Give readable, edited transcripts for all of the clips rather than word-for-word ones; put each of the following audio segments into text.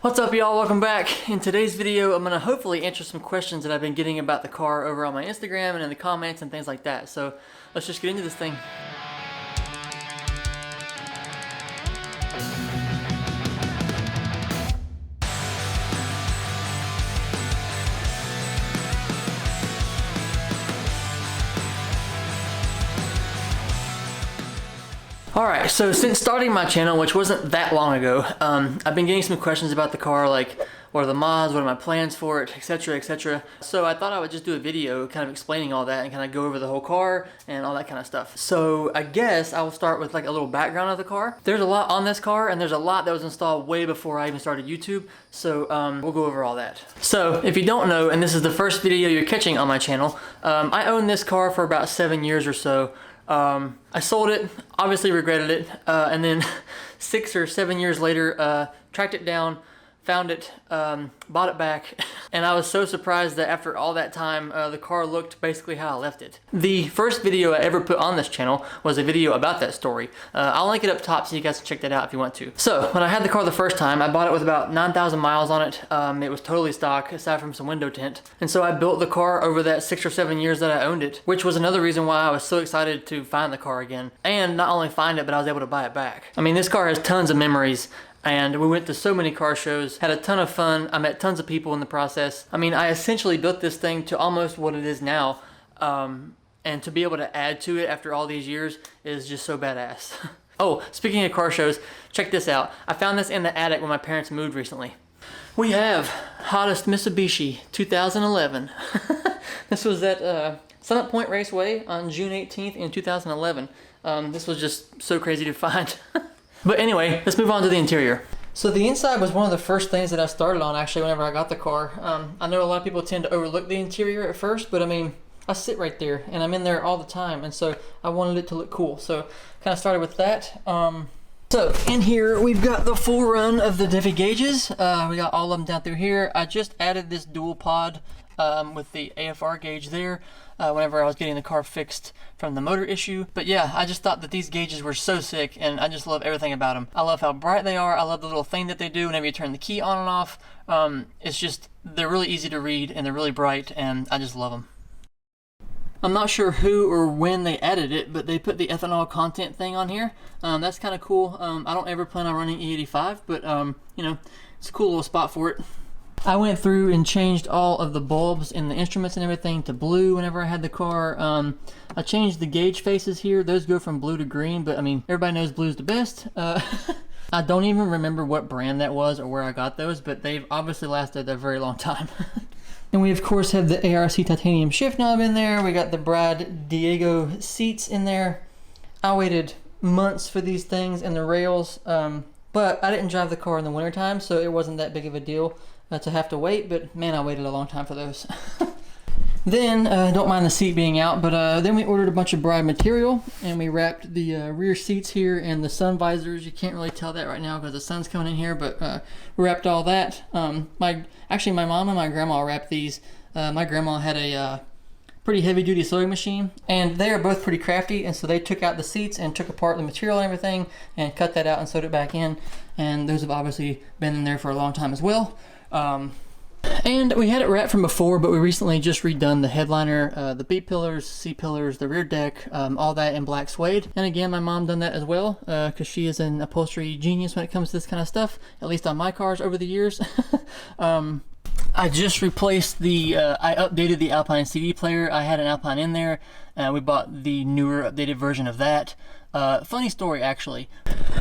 What's up, y'all? Welcome back. In today's video, I'm gonna hopefully answer some questions that I've been getting about the car over on my Instagram and in the comments and things like that. So let's just get into this thing. Alright, so since starting my channel, which wasn't that long ago, I've been getting some questions about the car, like what are the mods, what are my plans for it, etc, etc. So I thought I would just do a video kind of explaining all that and kind of go over the whole car and all that kind of stuff. So I guess I will start with like a little background of the car. There's a lot on this car, and there's a lot that was installed way before I even started YouTube, so we'll go over all that. So if you don't know, and this is the first video you're catching on my channel, I owned this car for about 7 years or so. I sold it, obviously regretted it, and then 6 or 7 years later, tracked it down, found it, bought it back, and I was so surprised that after all that time, the car looked basically how I left it. The first video I ever put on this channel was a video about that story. I'll link it up top so you guys can check that out if you want to. So, when I had the car the first time, I bought it with about 9,000 miles on it. It was totally stock, aside from some window tint. And so I built the car over that 6 or 7 years that I owned it, which was another reason why I was so excited to find the car again. And not only find it, but I was able to buy it back. I mean, this car has tons of memories. And we went to so many car shows, had a ton of fun. I met tons of people in the process. I mean, I essentially built this thing to almost what it is now. And to be able to add to it after all these years is just so badass. Oh, speaking of car shows, check this out. I found this in the attic when my parents moved recently. We have hottest Mitsubishi 2011. This was at Summit Point Raceway on June 18th in 2011. This was just so crazy to find. But anyway, let's move on to the interior. So the inside was one of the first things that I started on actually whenever I got the car. I know a lot of people tend to overlook the interior at first, but I mean, I sit right there and I'm in there all the time, and so I wanted it to look cool. So kind of started with that. So in here, we've got the full run of the Diffie gauges. We got all of them down through here. I just added this dual pod with the AFR gauge there whenever I was getting the car fixed from the motor issue. But yeah, I just thought that these gauges were so sick, and I just love everything about them. I love how bright they are. I love the little thing that they do whenever you turn the key on and off. It's just, they're really easy to read and they're really bright, and I just love them. I'm not sure who or when they added it, but they put the ethanol content thing on here. That's kind of cool. I don't ever plan on running E85, but you know, it's a cool little spot for it. I went through and changed all of the bulbs in the instruments and everything to blue whenever I had the car. I changed the gauge faces here. Those go from blue to green, but I mean, everybody knows blue's the best. I don't even remember what brand that was or where I got those, but they've obviously lasted a very long time. And we of course have the ARC titanium shift knob in there. We got the Brad Diego seats in there. I waited months for these things and the rails, but I didn't drive the car in the wintertime, so it wasn't that big of a deal to have to wait, but man, I waited a long time for those. Then, don't mind the seat being out, but then we ordered a bunch of Brad material, and we wrapped the rear seats here and the sun visors. You can't really tell that right now because the sun's coming in here, but we wrapped all that. Actually, my mom and my grandma wrapped these. My grandma had a pretty heavy-duty sewing machine, and they are both pretty crafty, and so they took out the seats and took apart the material and everything and cut that out and sewed it back in, and those have obviously been in there for a long time as well. And we had it wrapped from before, but we recently just redone the headliner, the B pillars, C pillars, the rear deck, all that in black suede. And again, my mom done that as well, because she is an upholstery genius when it comes to this kind of stuff, at least on my cars over the years. I just replaced I updated the Alpine CD player. I had an Alpine in there. We bought the newer updated version of that. Funny story, actually.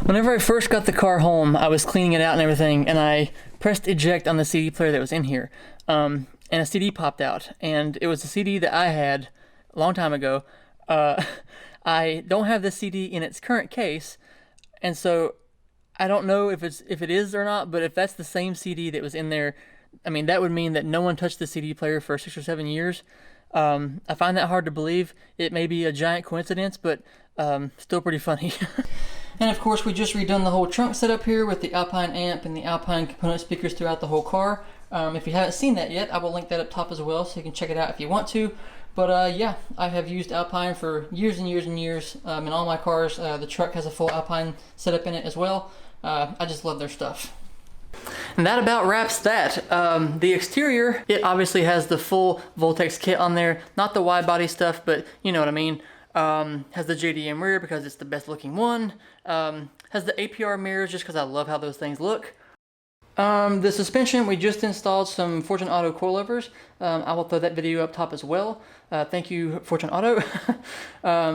Whenever I first got the car home, I was cleaning it out and everything, and I pressed eject on the CD player that was in here. And a CD popped out, and it was a CD that I had a long time ago. I don't have the CD in its current case, and so I don't know if it is or not, but if that's the same CD that was in there, I mean, that would mean that no one touched the CD player for 6 or 7 years. I find that hard to believe. It may be a giant coincidence, but still pretty funny. And of course, we just redone the whole trunk setup here with the Alpine amp and the Alpine component speakers throughout the whole car. If you haven't seen that yet, I will link that up top as well, so you can check it out if you want to. But yeah, I have used Alpine for years and years and years in all my cars. The truck has a full Alpine setup in it as well. I just love their stuff. And that about wraps that. The exterior, it obviously has the full Voltex kit on there. Not the wide body stuff, but you know what I mean. Has the JDM rear because it's the best looking one. Has the APR mirrors just because I love how those things look. The suspension, we just installed some Fortune Auto coilovers. I will throw that video up top as well. Thank you, Fortune Auto.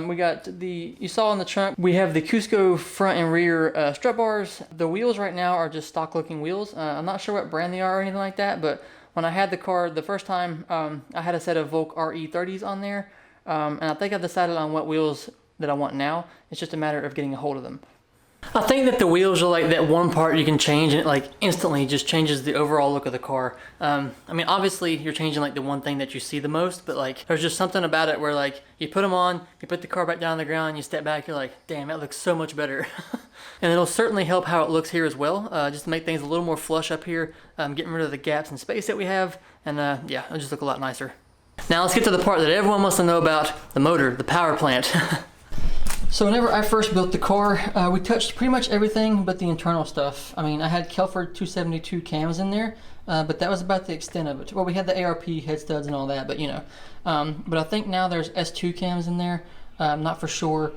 We got you saw on the trunk, we have the Cusco front and rear strut bars. The wheels right now are just stock looking wheels. I'm not sure what brand they are or anything like that, but when I had the car the first time, I had a set of Volk RE30s on there. And I think I've decided on what wheels that I want now. It's just a matter of getting a hold of them. I think that the wheels are like that one part you can change and it like instantly just changes the overall look of the car. I mean, obviously you're changing like the one thing that you see the most, but like there's just something about it where like you put them on, you put the car back down on the ground, you step back, you're like, damn, that looks so much better. And it'll certainly help how it looks here as well, just to make things a little more flush up here, getting rid of the gaps in space that we have, and yeah, it'll just look a lot nicer. Now let's get to the part that everyone wants to know about, the motor, the power plant. So whenever I first built the car, we touched pretty much everything but the internal stuff. I mean, I had Kelford 272 cams in there, but that was about the extent of it. Well, we had the ARP head studs and all that, but you know. But I think now there's S2 cams in there. I'm not for sure.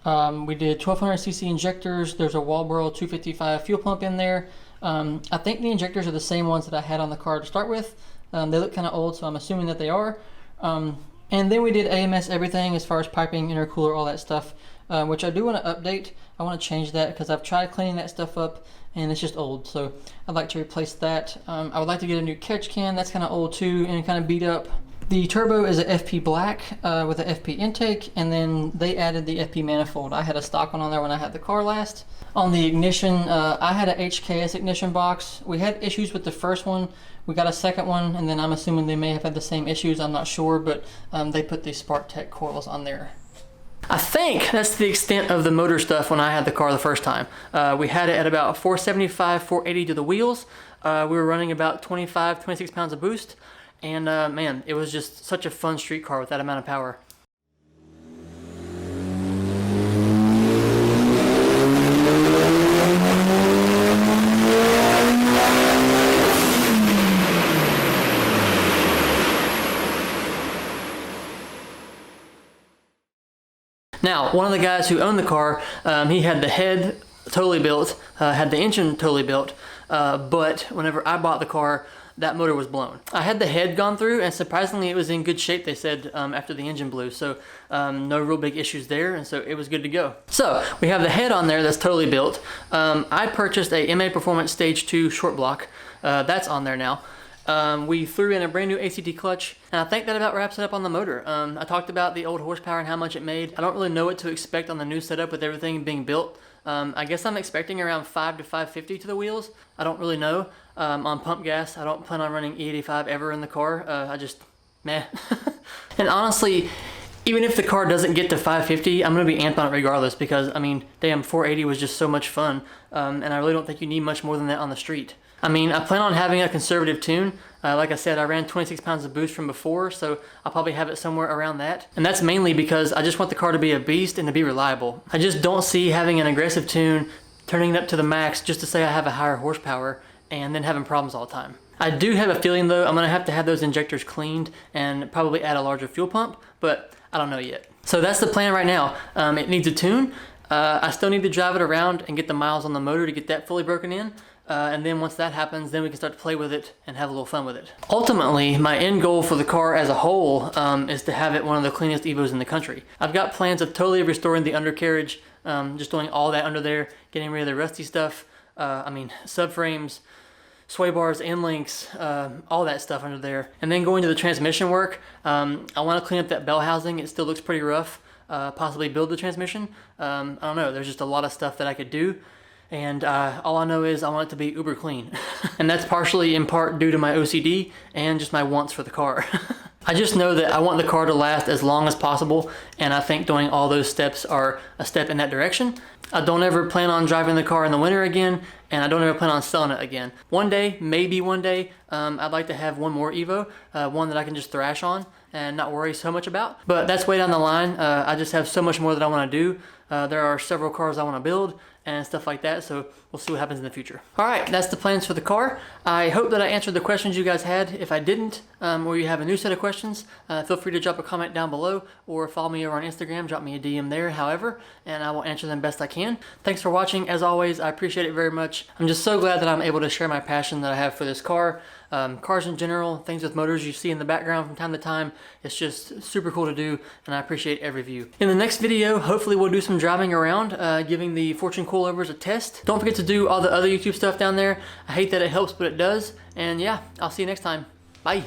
We did 1200cc injectors. There's a Walbro 255 fuel pump in there. I think the injectors are the same ones that I had on the car to start with. They look kind of old, so I'm assuming that they are. And then we did AMS everything as far as piping, intercooler, all that stuff. Which I do want to update. I want to change that because I've tried cleaning that stuff up and it's just old, so I'd like to replace that. I would like to get a new catch can. That's kind of old too and kind of beat up. The turbo is a FP black with a FP intake, and then they added the FP manifold. I had a stock one on there when I had the car last. On the ignition, I had a HKS ignition box. We had issues with the first one. We got a second one, and then I'm assuming they may have had the same issues. I'm not sure, but they put the Spark-Tech coils on there. I think that's the extent of the motor stuff when I had the car the first time. We had it at about 475, 480 to the wheels. We were running about 25, 26 pounds of boost. And man, it was just such a fun street car with that amount of power. Now, one of the guys who owned the car, he had the head totally built, had the engine totally built, but whenever I bought the car, that motor was blown. I had the head gone through, and surprisingly it was in good shape, they said, after the engine blew, so no real big issues there, and so it was good to go. So, we have the head on there that's totally built. I purchased a MA Performance Stage 2 short block. That's on there now. We threw in a brand new ACT clutch, and I think that about wraps it up on the motor. I talked about the old horsepower and how much it made. I don't really know what to expect on the new setup with everything being built. I guess I'm expecting around 5 to 550 to the wheels. I don't really know. On pump gas, I don't plan on running E85 ever in the car. I just, meh. And honestly, even if the car doesn't get to 550, I'm going to be amped on it regardless because, I mean, damn, 480 was just so much fun. And I really don't think you need much more than that on the street. I mean, I plan on having a conservative tune. Like I said, I ran 26 pounds of boost from before, so I'll probably have it somewhere around that. And that's mainly because I just want the car to be a beast and to be reliable. I just don't see having an aggressive tune, turning it up to the max just to say I have a higher horsepower, and then having problems all the time. I do have a feeling though, I'm gonna have to have those injectors cleaned and probably add a larger fuel pump, but I don't know yet. So that's the plan right now. It needs a tune. I still need to drive it around and get the miles on the motor to get that fully broken in. And then once that happens, then we can start to play with it and have a little fun with it. Ultimately, my end goal for the car as a whole is to have it one of the cleanest Evos in the country. I've got plans of totally restoring the undercarriage, just doing all that under there, getting rid of the rusty stuff. I mean, subframes, sway bars, end links, all that stuff under there. And then going to the transmission work, I want to clean up that bell housing. It still looks pretty rough. Possibly build the transmission. I don't know, there's just a lot of stuff that I could do. And all I know is I want it to be uber clean. And that's partially in part due to my OCD and just my wants for the car. I just know that I want the car to last as long as possible, and I think doing all those steps are a step in that direction. I don't ever plan on driving the car in the winter again, and I don't ever plan on selling it again. One day, maybe one day, I'd like to have one more Evo, one that I can just thrash on and not worry so much about. But that's way down the line. I just have so much more that I want to do. There are several cars I want to build, and stuff like that. So we'll see what happens in the future. All right, that's the plans for the car. I hope that I answered the questions you guys had. If I didn't, or you have a new set of questions, feel free to drop a comment down below or follow me over on Instagram, drop me a DM there, however, and I will answer them best I can. Thanks for watching. As always, I appreciate it very much. I'm just so glad that I'm able to share my passion that I have for this car. Cars in general, things with motors you see in the background from time to time. It's just super cool to do, and I appreciate every view. In the next video, hopefully we'll do some driving around, giving the Fortune coilovers a test. Don't forget to do all the other YouTube stuff down there. I hate that it helps, but it does. And yeah, I'll see you next time. Bye.